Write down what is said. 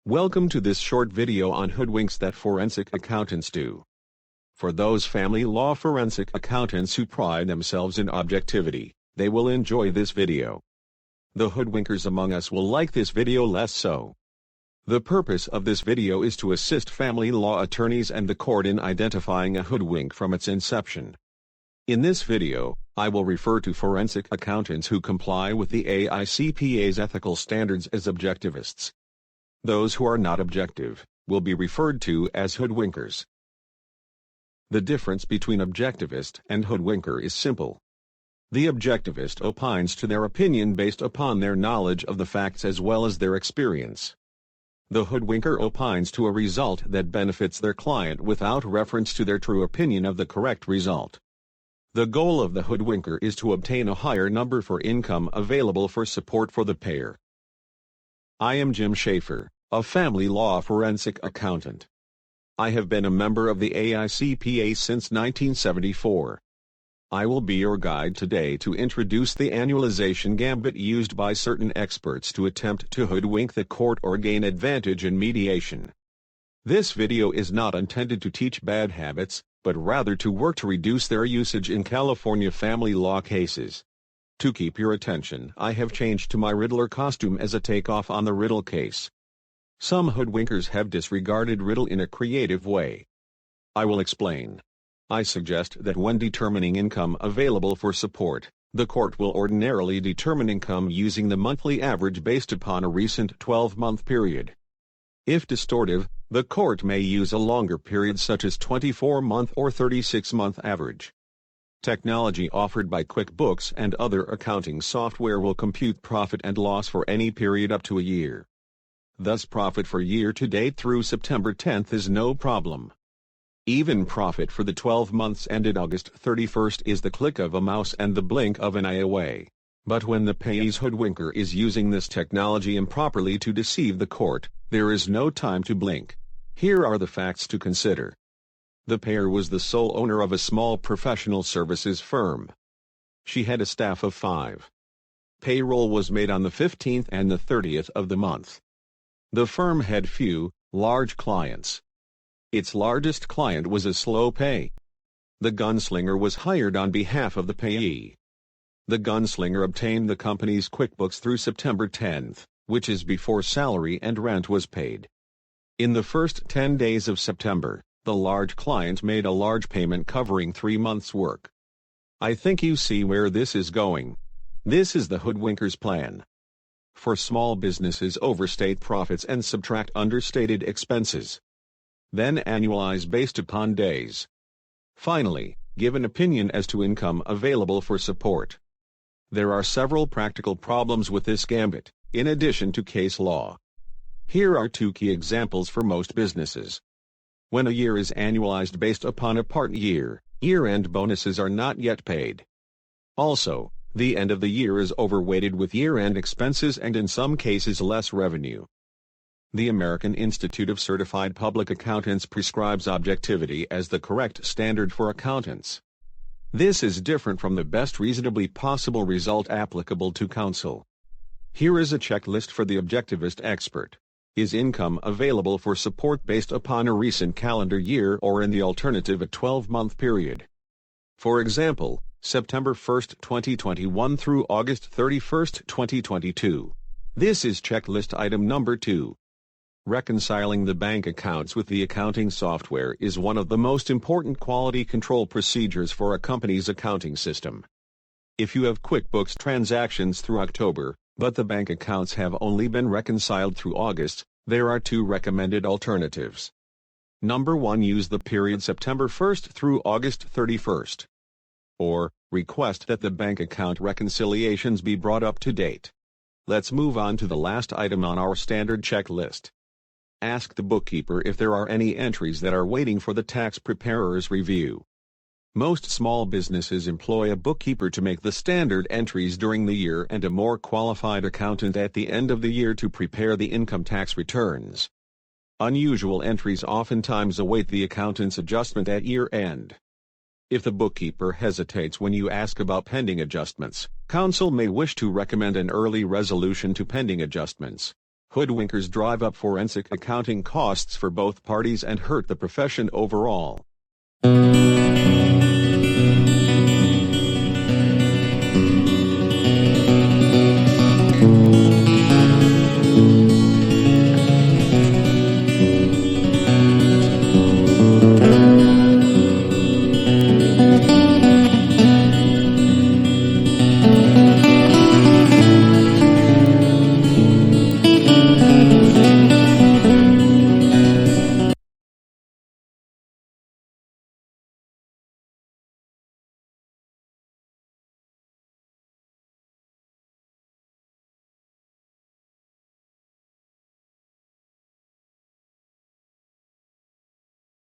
Welcome to this short video on hoodwinks that forensic accountants do. For those family law forensic accountants who pride themselves in objectivity, they will enjoy this video. The hoodwinkers among us will like this video less so. The purpose of this video is to assist family law attorneys and the court in identifying a hoodwink from its inception. In this video, I will refer to forensic accountants who comply with the AICPA's ethical standards as objectivists. Those who are not objective will be referred to as hoodwinkers. The difference between objectivist and hoodwinker is simple. The objectivist opines to their opinion based upon their knowledge of the facts as well as their experience. The hoodwinker opines to a result that benefits their client without reference to their true opinion of the correct result. The goal of the hoodwinker is to obtain a higher number for income available for support for the payer. I am Jim Schaefer, a family law forensic accountant. I have been a member of the AICPA since 1974. I will be your guide today to introduce the annualization gambit used by certain experts to attempt to hoodwink the court or gain advantage in mediation. This video is not intended to teach bad habits, but rather to work to reduce their usage in California family law cases. To keep your attention, I have changed to my Riddler costume as a takeoff on the Riddle case. Some hoodwinkers have disregarded Riddle in a creative way. I will explain. I suggest that when determining income available for support, the court will ordinarily determine income using the monthly average based upon a recent 12-month period. If distortive, the court may use a longer period such as 24-month or 36-month average. Technology offered by QuickBooks and other accounting software will compute profit and loss for any period up to a year. Thus, profit for year-to-date through September 10th is no problem. Even profit for the 12 months ended August 31st is the click of a mouse and the blink of an eye away. But when the payee's hoodwinker is using this technology improperly to deceive the court, there is no time to blink. Here are the facts to consider. The payer was the sole owner of a small professional services firm. She had a staff of 5. Payroll was made on the 15th and the 30th of the month. The firm had few, large clients. Its largest client was a slow pay. The gunslinger was hired on behalf of the payee. The gunslinger obtained the company's QuickBooks through September 10th, which is before salary and rent was paid. In the first 10 days of September, the large client made a large payment covering 3 months' work. I think you see where this is going. This is the hoodwinker's plan. For small businesses, overstate profits and subtract understated expenses. Then annualize based upon days. Finally, give an opinion as to income available for support. There are several practical problems with this gambit, in addition to case law. Here are 2 key examples for most businesses. When a year is annualized based upon a part year, year-end bonuses are not yet paid. Also, the end of the year is overweighted with year-end expenses and in some cases less revenue. The American Institute of Certified Public Accountants prescribes objectivity as the correct standard for accountants. This is different from the best reasonably possible result applicable to counsel. Here is a checklist for the objectivist expert. Is income available for support based upon a recent calendar year or in the alternative a 12-month period? For example, September 1, 2021 through August 31, 2022. This is checklist item number 2. Reconciling the bank accounts with the accounting software is one of the most important quality control procedures for a company's accounting system. If you have QuickBooks transactions through October, but the bank accounts have only been reconciled through August, there are 2 recommended alternatives. Number 1, use the period September 1st through August 31st. Or, request that the bank account reconciliations be brought up to date. Let's move on to the last item on our standard checklist. Ask the bookkeeper if there are any entries that are waiting for the tax preparer's review. Most small businesses employ a bookkeeper to make the standard entries during the year and a more qualified accountant at the end of the year to prepare the income tax returns. Unusual entries oftentimes await the accountant's adjustment at year-end. If the bookkeeper hesitates when you ask about pending adjustments, counsel may wish to recommend an early resolution to pending adjustments. Hoodwinkers drive up forensic accounting costs for both parties and hurt the profession overall.